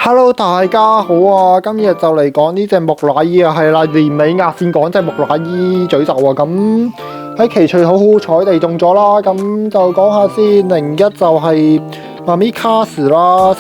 Hello，大家好啊！今日就嚟講呢隻木乃伊啊，係啦，年尾壓線講隻木乃伊詛咒啊！咁喺奇趣好好彩地中咗啦，咁就講下先。01就係媽咪卡士啦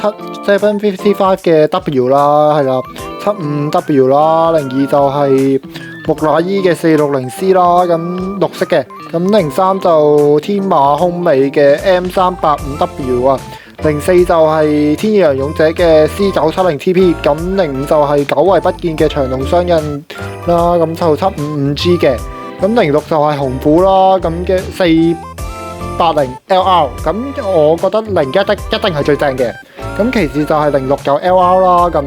，755嘅 W 啦，係啦，75W 啦。02就係木乃伊嘅460C 啦，咁綠色嘅。咁03就天馬空美嘅 M385W 啊。04就係天野洋勇者嘅 C970TP， 咁05就係久違不見嘅長龍雙印啦，咁就755G 嘅，咁06就係紅虎啦，咁嘅480LR， 咁我覺得01一定係最正嘅，咁其次就係06有 LR 啦，咁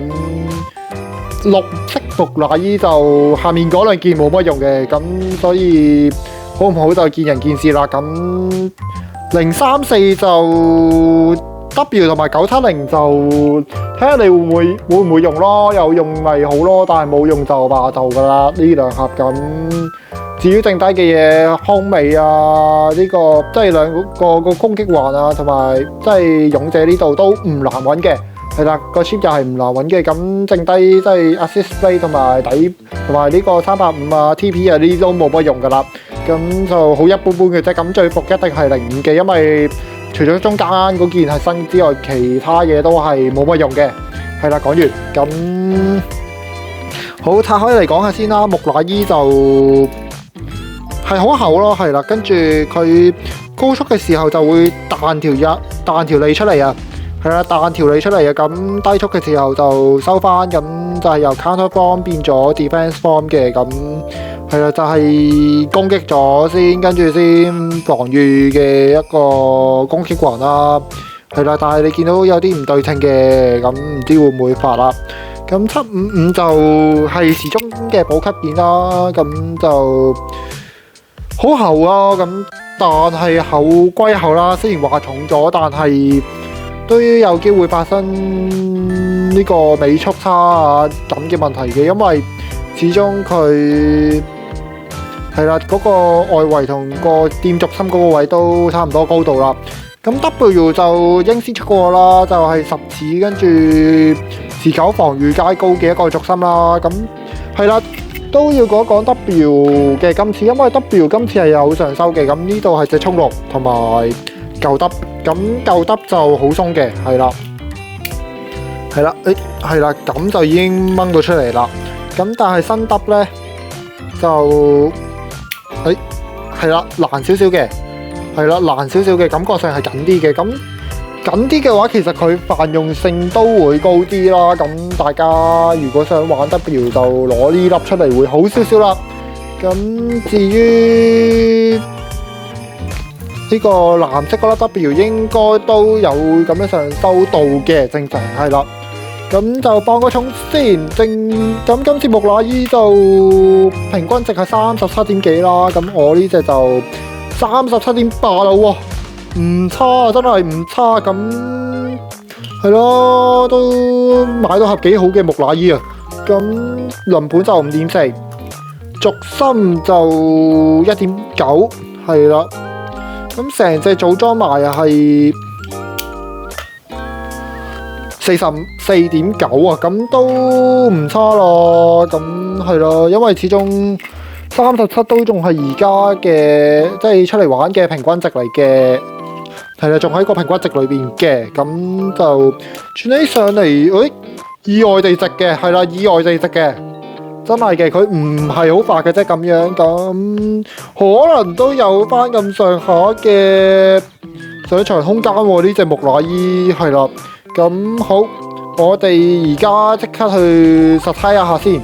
綠色木乃伊就下面嗰兩件冇乜用嘅，咁所以好唔好就見仁見智啦，咁034就W 同埋970就睇下你會唔會用咯，有用咪好咯，但係冇用就霸道噶啦呢兩盒咁。至於剩低嘅嘢，空尾啊，呢個即係兩個攻擊環啊，同埋即係勇者呢度都唔難揾嘅，係啦，個 chip 又係唔難揾嘅。咁剩低即係 assist play 同埋底同埋呢個385啊 TP 啊呢啲都冇乜用噶啦，咁就好一般般嘅啫。咁最服一定係05嘅，因為除咗中間嗰件係新之外，其他嘢都係冇乜用嘅。係啦，講完咁好，拆開嚟講下先啦。木乃伊就係好厚咯，係啦，跟住佢高速嘅時候就會彈條脷出嚟啊，係啦，彈條脷出嚟啊。咁低速嘅時候就收翻，咁就係由 counter form 變咗 defense form 嘅，咁係啦，就係攻擊咗先，跟住先防禦嘅一個攻擊環啦，係啦。但係你見到有啲唔對稱嘅，咁唔知會唔會發啦？咁755就係時鐘嘅補給件啦，咁就好厚啊，咁但係厚歸厚啦，雖然話重咗，但係都有機會發生呢個尾速差啊咁嘅問題嘅，因為始終佢係啦，嗰個外圍同個掂軸心嗰個位都差唔多高度啦。咁 W 就英先出過啦，就係10次，跟住持久防禦皆高嘅一個軸心啦。咁係啦，都要講一講 W 嘅今次，因為 W 今次係有上修嘅。咁呢度係隻速六同埋舊 W，咁舊 W 就好鬆嘅，係啦，係啦，係啦，咁就已經掹到出嚟啦。咁但係新 W 咧就係啦，難少少嘅，係啦，難少少嘅，感覺上係緊啲嘅。咁緊啲嘅話，其實佢泛用性都會高啲啦。咁大家如果想玩 W 就攞呢粒出嚟會好少少啦。咁至於呢個藍色嗰粒 W 應該都有咁樣上收到嘅，正常係啦。咁就幫個重先，咁今次木乃伊就平均值係37點幾啦，咁我呢隻就37.8啦喎，唔差啊，真係唔差，咁係咯，都買到盒幾好嘅木乃伊啊，咁輪盤就5.4，軸心就1.9，係啦，咁成隻組裝埋係44.9啊，咁都唔差咯，咁係咯，因為始終37都仲係而家嘅，即係出嚟玩嘅平均值嚟嘅，係啦，仲喺個平均值裏邊嘅，咁就轉起上嚟，意外地值嘅，係啦，意外地值嘅，真係嘅，佢唔係好發嘅啫，咁樣，咁可能都有翻咁上下嘅上場空間喎，呢隻木乃伊係啦。咁好，我哋而家即刻去實體一下先。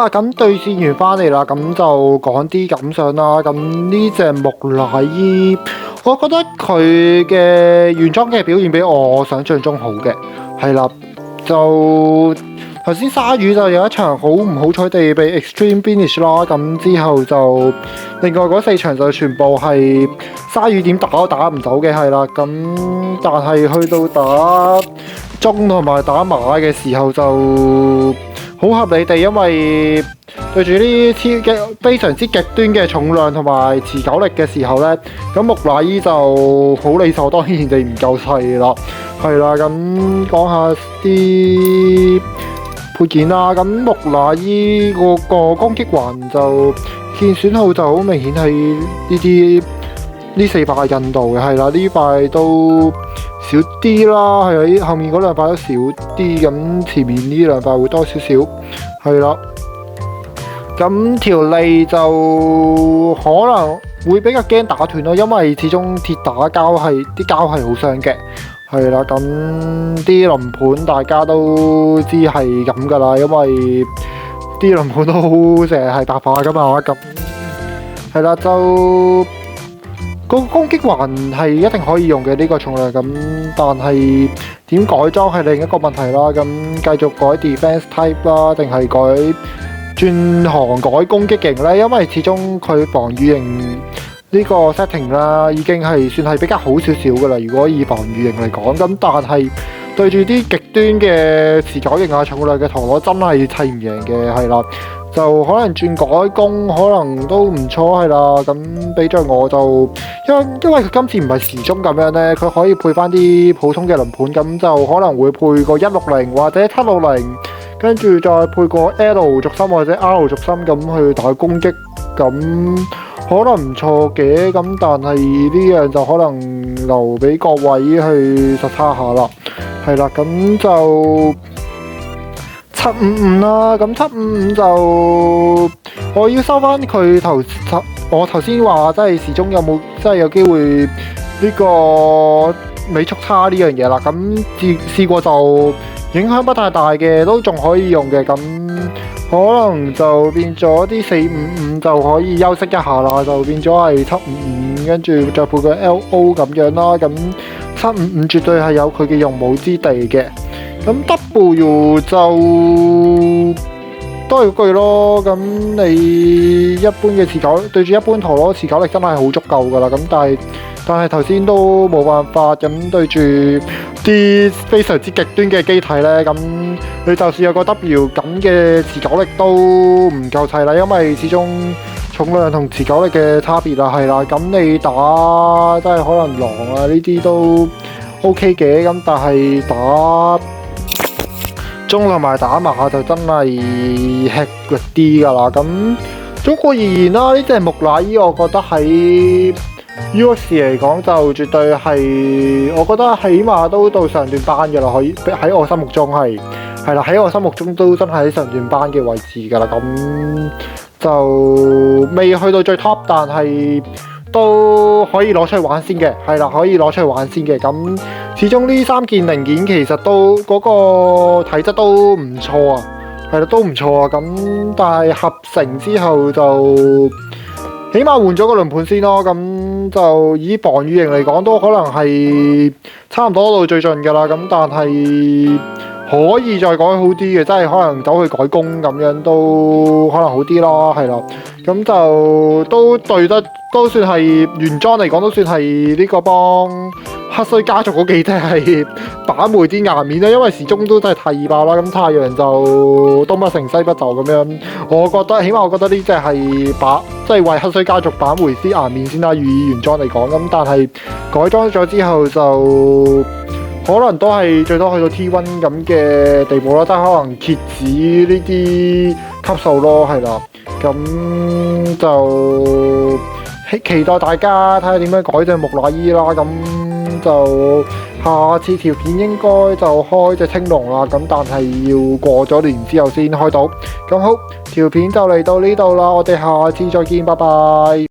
啦，咁對戰完翻嚟啦，咁就講啲感想啦。咁呢隻木乃伊，我覺得佢嘅原裝嘅表現比我想象中好嘅，係啦，就頭先鯊魚就有一場好唔好彩地被 Extreme Finish 啦，咁之後就另外嗰4場就全部係鯊魚點打都打唔走嘅，係啦，咁但係去到打中同埋打馬嘅時候就好合理地，因為對住啲非常之極端嘅重量同埋持久力嘅時候呢，咁木乃伊就好理所當然地唔夠細啦，係啦，咁講下啲配件啦，咁木乃伊個攻擊環就見損耗就好明顯係呢4塊印度嘅，係啦，呢塊都少啲啦，係喺後面嗰2塊都少啲，咁前面呢2塊會多少少，係啦。咁條脷就可能會比較驚打斷咯，因為始終鐵打膠啲膠係好傷嘅，係啦。咁啲輪盤大家都知係咁噶啦，因為啲輪盤都成日係白化噶嘛，咁係啦就。個攻擊環係一定可以用嘅呢個重量，咁但係點改裝係另一個問題啦。咁繼續改 defense type 啦，定係轉行改攻擊型呢？因為始終佢防禦型呢個 setting 啦，已經係算係比較好少少噶啦。如果以防禦型嚟講，咁但係對住啲極端嘅持久型啊重量嘅陀螺真係砌唔贏嘅，係啦。就可能轉改攻可能都唔錯，係啦。咁俾着我就因為佢今次唔係時鐘咁樣呢，佢可以配翻啲普通嘅輪盤，咁就可能會配個160或者760，跟住再配個 L 軸心或者 R 軸心咁去打攻擊，咁可能唔錯嘅。咁但係呢樣就可能留俾各位去實測下啦。係啦，咁就755啦，咁755就我要收翻佢我頭先話，即係時鐘有冇真係有機會呢個尾速差呢樣嘢啦。咁試過就影響不太大嘅，都仲可以用嘅。咁可能就變咗啲455就可以休息一下啦，就變咗係755，跟住再配個 LO 咁樣啦。咁755絕對係有佢嘅用武之地嘅。咁 W 就多咗句咯，咁你一般嘅持久對住一般陀螺持久力真係好足夠噶啦，咁但係頭先都冇辦法，咁對住啲非常之極端嘅機體呢，咁你就算有個 W 咁嘅持久力都唔夠砌啦，因為始終重量同持久力嘅差別啦，係啦，咁你打真係可能狼啊呢啲都 OK 嘅，咁但係打中同埋打馬就真係吃力啲噶啦。咁總括而言啦，呢隻木乃伊我覺得喺 UX 嚟講就絕對係，我覺得起碼都到上段班噶啦，可以喺我心目中係啦，喺我心目中都真係喺上段班嘅位置噶啦。咁就未去到最 top， 但係都可以攞出去玩先嘅，係啦，可以攞出去玩先嘅。咁始終呢3件零件其實都嗰個體質都唔錯啊，係啦，都唔錯啊。咁但係合成之後就起碼換咗個輪盤先咯。咁就以防禦型嚟講，都可能係差唔多到最盡噶啦。咁但係可以再改好啲嘅，即係可能走去改攻咁樣都可能好啲咯，係啦。咁就都對得，都算係原裝嚟講，都算係呢個幫黑須家族嗰幾隻係把妹啲顏面啦。因為時鐘都真係太易爆啦。咁太陽就東不成西不就咁樣，我覺得起碼我覺得呢隻係即係為黑須家族把妹啲顏面先啦。以原裝嚟講，咁但係改裝咗之後就可能都係最多去到 T1 咁嘅地步咯，即係可能蠍子呢啲級數咯，係啦。咁就期待大家睇下點樣改隻木乃伊啦。咁就下次條片應該就開隻青龍啦。咁但係要過咗年之後先開到。咁好，條片就嚟到呢度啦，我哋下次再見，拜拜。